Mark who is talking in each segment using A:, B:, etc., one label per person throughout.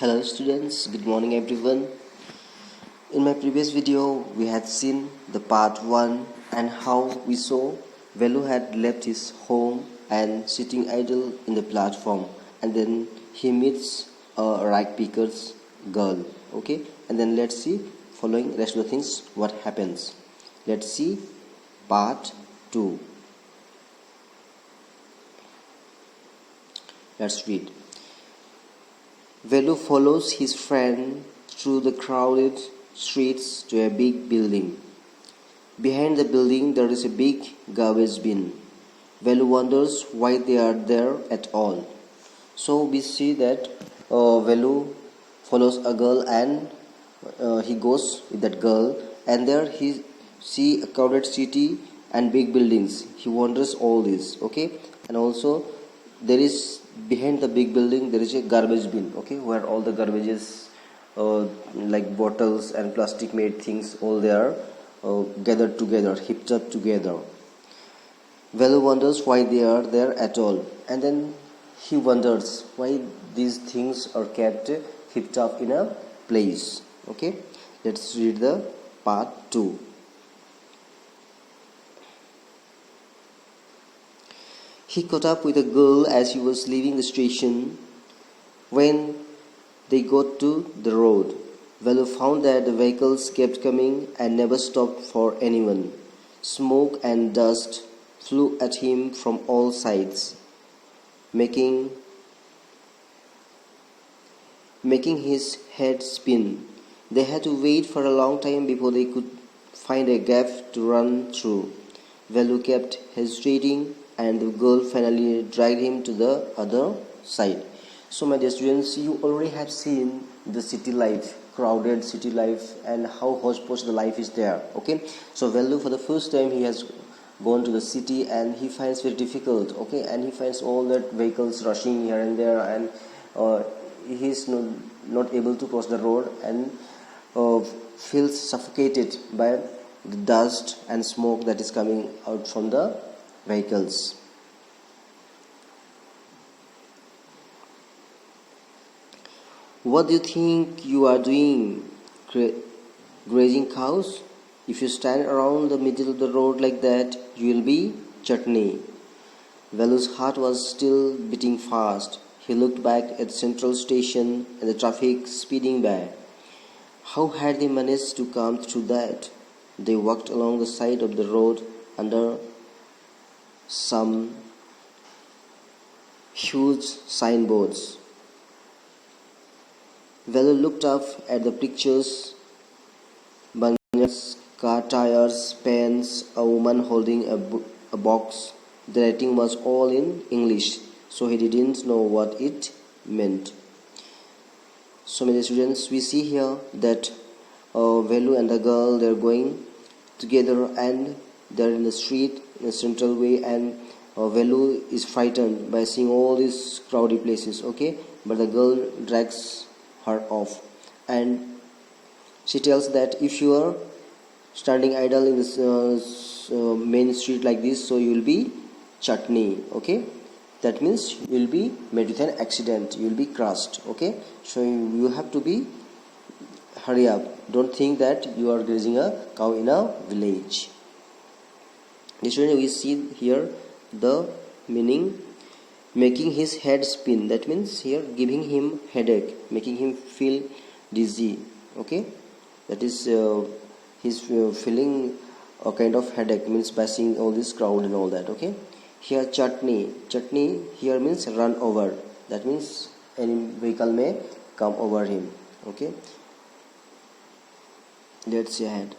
A: Hello students, good morning everyone. In my previous video, we had seen the part 1 and how we saw Velu had left his home and sitting idle in the platform, and then he meets a rag picker's girl. Okay, and then let's see following rest of the things what happens. Let's see part 2. Let's read. Velu follows his friend through the crowded streets to a big building. Behind the building there is a big garbage bin. Velu wonders why they are there at all. So we see that Velu follows a girl and he goes with that girl, and there he see a crowded city and big buildings. He wonders all this, okay, and also there is behind the big building there is a garbage bin, okay, where all the garbages like bottles and plastic made things all there gathered together, heaped up together. Velu wonders why they are there at all, and then he wonders why these things are kept heaped up in a place. Okay, let's read the part 2. He caught up with a girl as he was leaving the station. When they got to the road, Velu found that the vehicles kept coming and never stopped for anyone. Smoke and dust flew at him from all sides, making his head spin. They had to wait for a long time before they could find a gap to run through. Velu kept hesitating, and the girl finally dragged him to the other side. So my dear students, you already have seen the city life, crowded city life, and how hodgepodge the life is there. Okay, so Velu for the first time he has gone to the city and he finds very difficult, okay, and he finds all that vehicles rushing here and there, and he is not able to cross the road, and feels suffocated by the dust and smoke that is coming out from the vehicles. What do you think you are doing, grazing cows? If you stand around the middle of the road like that, you will be chutney. Velu's heart was still beating fast. He looked back at Central Station and the traffic speeding by. How had they managed to come through that? They walked along the side of the road under some huge signboards. Velu looked up at the pictures: bangers, car tires, pens, a woman holding a box. The writing was all in English, so he didn't know what it meant. So many students, we see here that Velu and the girl, they're going together and they're in the street in a central way, and Velu is frightened by seeing all these crowded places, okay, but the girl drags her off, and she tells that if you are standing idle in this main street like this, so you will be chutney, okay, that means you will be met with an accident, you will be crushed, okay, so you have to be hurry up, don't think that you are grazing a cow in a village. This one we see here the meaning, making his head spin, that means here giving him headache, making him feel dizzy, okay, that is he's feeling a kind of headache, means by seeing all this crowd and all that, okay. Here chutney here means run over, that means any vehicle may come over him, okay. Let's see ahead.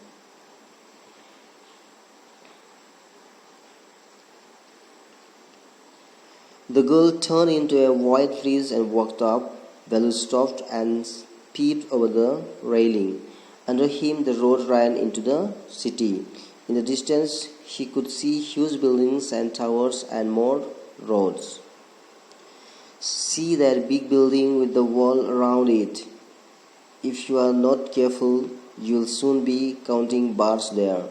A: The girl turned into a white breeze and walked up. Velu stopped and peeped over the railing. Under him the road ran into the city. In the distance he could see huge buildings and towers and more roads. See that big building with the wall around it. If you are not careful, you will soon be counting bars there.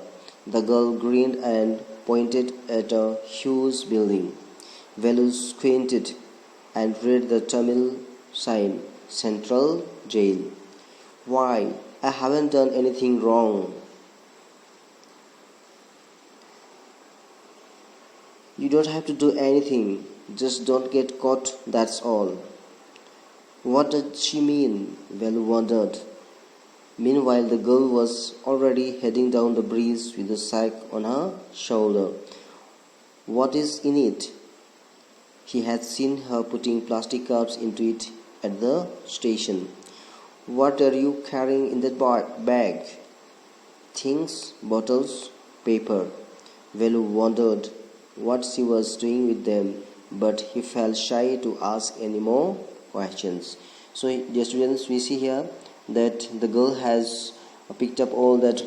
A: The girl grinned and pointed at a huge building. Velu squinted and read the Tamil sign, central jail. Why? I haven't done anything wrong. You don't have to do anything. Just don't get caught, that's all. What did she mean? Velu wondered. Meanwhile, the girl was already heading down the breeze with the sack on her shoulder. What is in it? He had seen her putting plastic cups into it at the station. What are you carrying in that bag? Things, bottles, paper. Velu wondered what she was doing with them, but he felt shy to ask any more questions. So, dear students, we see here that the girl has picked up all that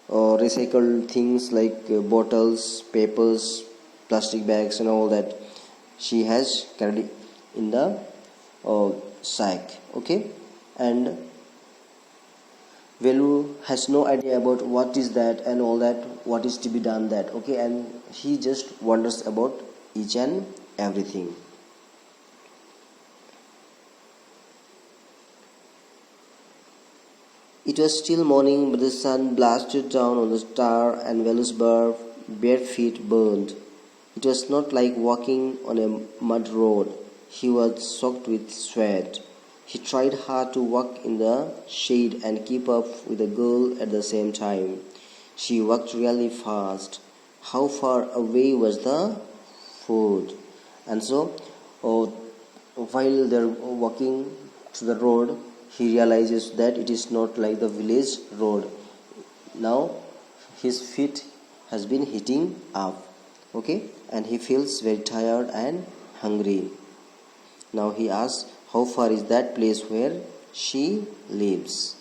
A: recycled things like bottles, papers, plastic bags, and all that she has carried in the sack. Okay, and Velu has no idea about what is that and all that, what is to be done that. Okay, and he just wonders about each and everything. It was still morning, but the sun blasted down on the star, and Velu's bare feet burned. It was not like walking on a mud road. He was soaked with sweat. He tried hard to walk in the shade and keep up with the girl at the same time. She walked really fast. How far away was the food? And so, while they're walking to the road, he realizes that it is not like the village road. Now his feet has been hitting up. Okay, and he feels very tired and hungry. Now he asks, how far is that place where she lives?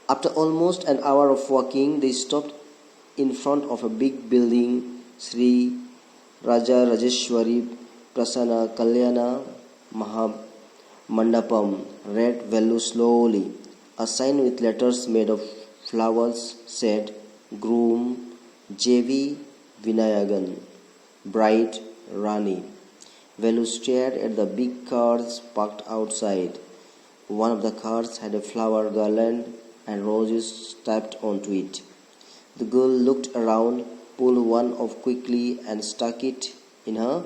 A: After almost an hour of walking, they stopped in front of a big building, Sri Raja Rajeshwari Prasanna Kalyana Mandapam. Read Velu slowly. A sign with letters made of flowers said, Groom J.V. Vinayagan, Bride Rani. Velu stared at the big cars parked outside. One of the cars had a flower garland and roses strapped onto it. The girl looked around, pulled one off quickly, and stuck it in her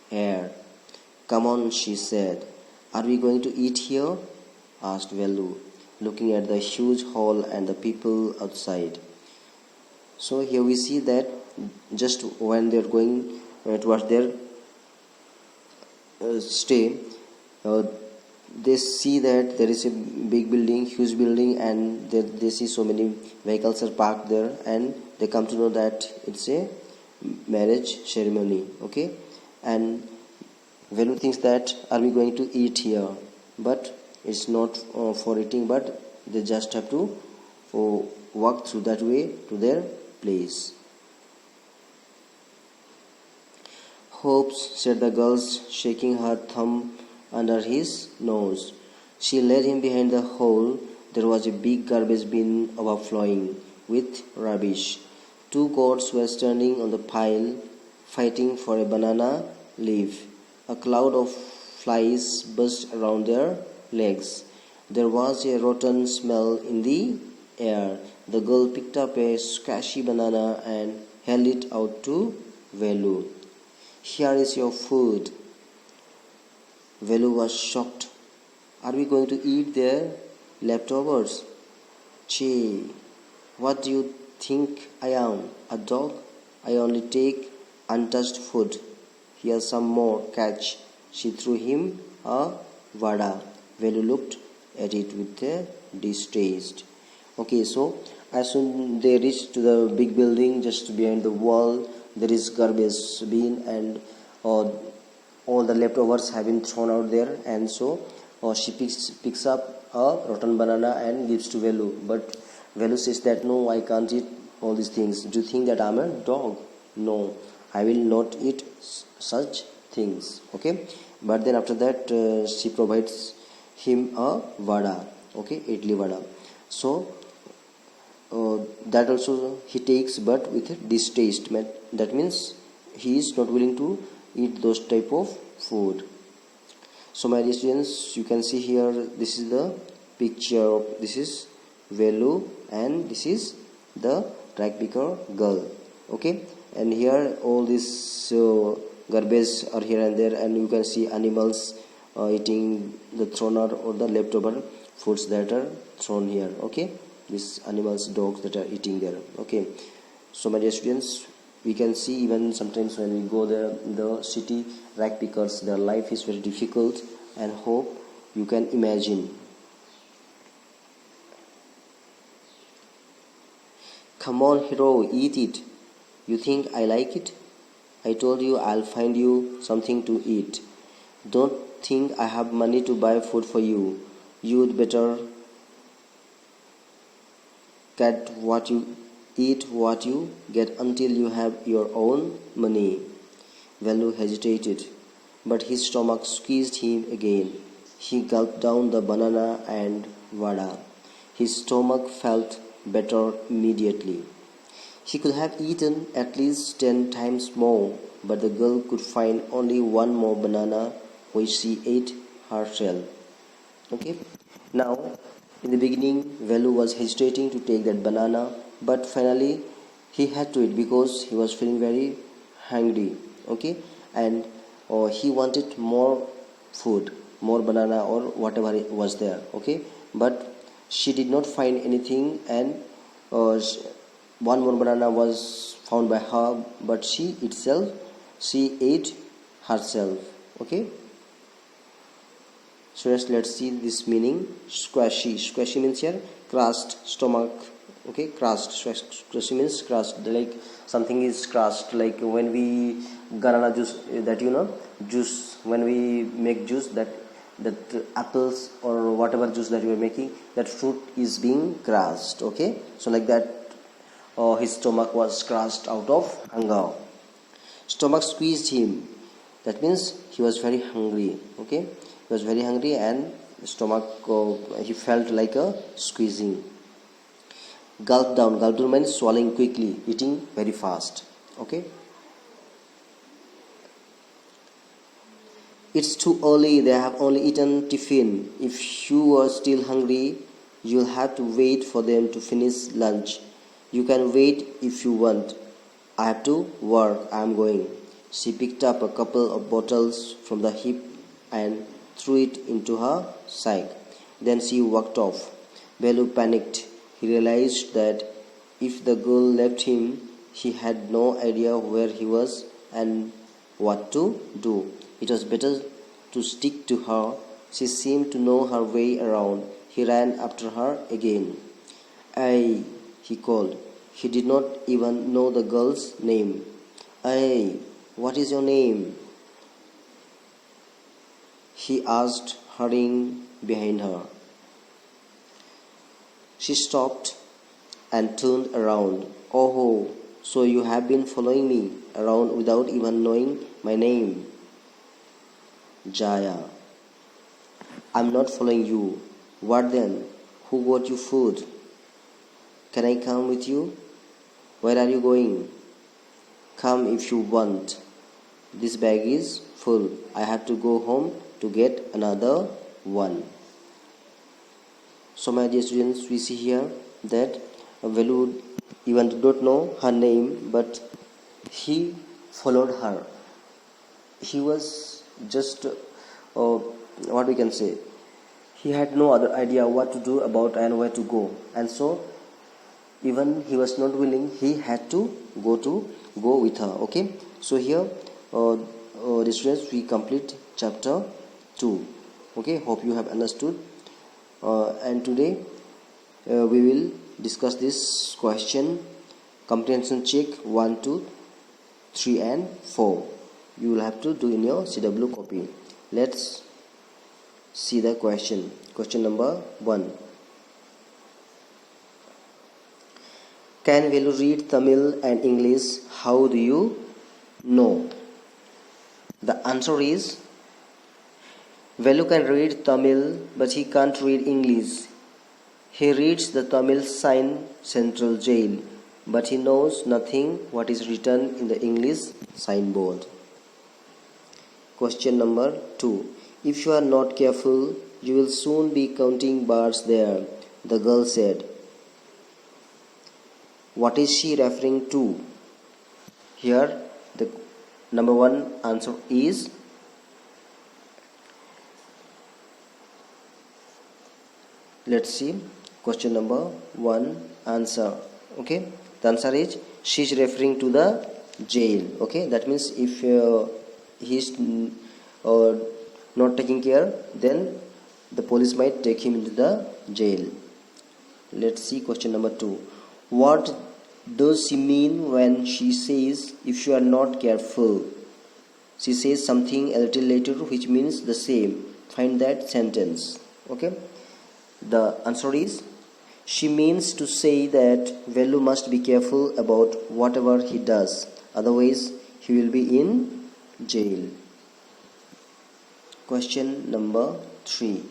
A: hair. Come on, she said. Are we going to eat here? Asked Velu, looking at the huge hall and the people outside. So here we see that just when they are going towards their stay, they see that there is a big building, huge building, and they see so many vehicles are parked there, and they come to know that it's a marriage ceremony. Okay, and Velu thinks that are we going to eat here, but it's not for eating, but they just have to walk through that way to their place. Hopes, said the girl, shaking her thumb under his nose. She led him behind the hole. There was a big garbage bin overflowing with rubbish. Two goats were standing on the pile, fighting for a banana leaf. A cloud of flies buzzed around their legs. There was a rotten smell in the air. The girl picked up a squashy banana and held it out to Velu. Here is your food. Velu was shocked. Are we going to eat their leftovers? Chee, what do you think I am? A dog? I only take untouched food. Here's some more, catch. She threw him a vada. Velu looked at it with a distaste. Okay, so as soon they reached to the big building, just behind the wall, there is garbage bin, and all the leftovers have been thrown out there, and so she picks up a rotten banana and gives to Velu. But Velu says that no, I can't eat all these things. Do you think that I'm a dog? No, I will not eat such things. Okay, but then after that she provides him a vada. Okay, idli vada. So that also he takes, but with a distaste. That means he is not willing to eat those type of food. So my dear students, you can see here, this is the picture of, this is Velu and this is the rag picker girl. Okay, and here all this garbage are here and there, and you can see animals eating the thrown out or the leftover foods that are thrown here. Okay, these animals, dogs that are eating there. Okay, so my dear students, we can see even sometimes when we go there in the city, rag pickers, their life is very difficult, and hope you can imagine. Come on, hero, eat it. You think I like it? I told you I'll find you something to eat. Don't think I have money to buy food for you. You'd better get what you eat what you get until you have your own money. Velu hesitated, but his stomach squeezed him again. He gulped down the banana and vada. His stomach felt better immediately. He could have eaten at least 10 times more, but the girl could find only one more banana, which she ate herself. Okay, now in the beginning, Velu was hesitating to take that banana, but finally he had to eat because he was feeling very hungry. Okay, and he wanted more food, more banana or whatever it was there. Okay, but she did not find anything, and one more banana was found by her, but she ate herself. Okay, so let's see this meaning. Squashy means here crushed stomach. Okay, crushed. Squashy means crushed, like something is crushed, like when we banana juice, that juice, when we make juice, that apples or whatever juice that you are making, that fruit is being crushed. Okay, so like that, his stomach was crushed out of hunger. Stomach squeezed him, that means he was very hungry. Okay, he was very hungry, and stomach, he felt like a squeezing. Gulp down means swallowing quickly, eating very fast. Okay, it's too early, they have only eaten tiffin. If you are still hungry, you'll have to wait for them to finish lunch. You can wait if you want. I have to work, I am going. She picked up a couple of bottles from the heap and threw it into her sack. Then she walked off. Velu panicked. He realized that if the girl left him, he had no idea where he was and what to do. It was better to stick to her. She seemed to know her way around. He ran after her again. "Ay," he called. He did not even know the girl's name. "Ay, what is your name?" he asked, hurrying behind her. She stopped and turned around. "Oh, so you have been following me around without even knowing my name." "Jaya." "I'm not following you." "What then? Who got you food?" "Can I come with you?" "Where are you going?" "Come if you want. This bag is full. I have to go home to get another one." So my dear students, we see here that Velu even did not know her name, but he followed her. He was just, what we can say, he had no other idea what to do about and where to go, and so even he was not willing, he had to go with her. Okay, so here, the students, we complete chapter 2. Okay, hope you have understood. And today we will discuss this question, comprehension check 1, 2, 3 and 4. You will have to do in your CW copy. Let's see the question. Question number 1. Can Velu read Tamil and English? How do you know? The answer is, Velu can read Tamil, but he can't read English. He reads the Tamil sign Central Jail, but he knows nothing what is written in the English signboard. Question number 2. If you are not careful, you will soon be counting bars there, the girl said. What is she referring to? Here, the number one answer is let's see question number one answer. Okay, the answer is she is referring to the jail. Okay, that means if he is not taking care, then the police might take him into the jail. Let's see question number two. What does she mean when she says if you are not careful? She says something a little later which means the same. Find that sentence. Okay, the answer is she means to say that Velu must be careful about whatever he does, otherwise he will be in jail. Question number 3.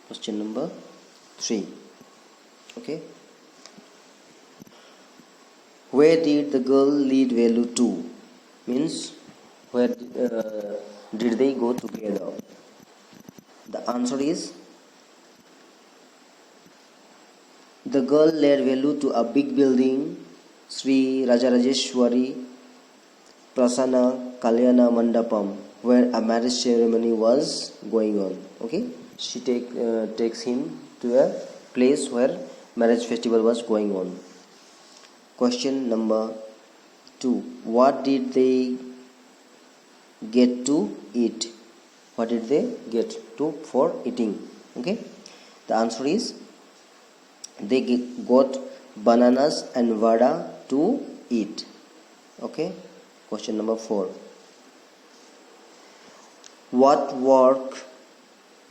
A: Question number 3. Okay. Where did the girl lead Velu to? Means where did they go together? The answer is the girl led Velu to a big building, Sri Rajarajeshwari Prasanna Kalyana Mandapam, where a marriage ceremony was going on. Okay, she takes him to a place where marriage festival was going on. Question number 2. What did they get to eat? What did they get to for eating? Okay, the answer is they got bananas and vada to eat. Okay, question number 4. What work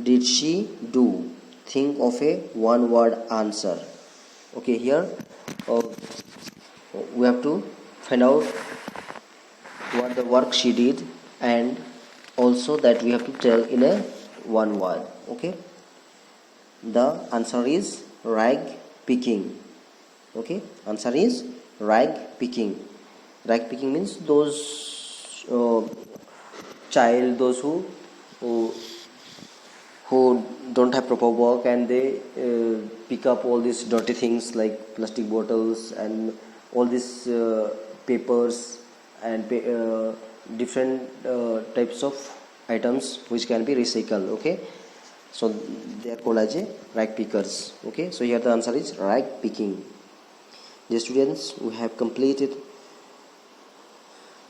A: did she do? Think of a one-word answer. Okay, here we have to find out what the work she did, and also that we have to tell in a one word. Okay, the answer is rag picking. Okay, answer is rag picking. Rag picking means those those who don't have proper work, and they pick up all these dirty things like plastic bottles and all these papers and different types of items which can be recycled. Okay, so they are called as a rag pickers. Okay, so here the answer is rag picking. Dear students, we have completed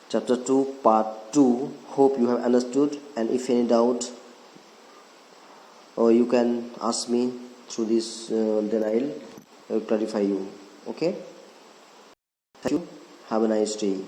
A: chapter 2 part 2. Hope you have understood, and if any doubt you can ask me through this, then I will clarify you. Okay, thank you, have a nice day.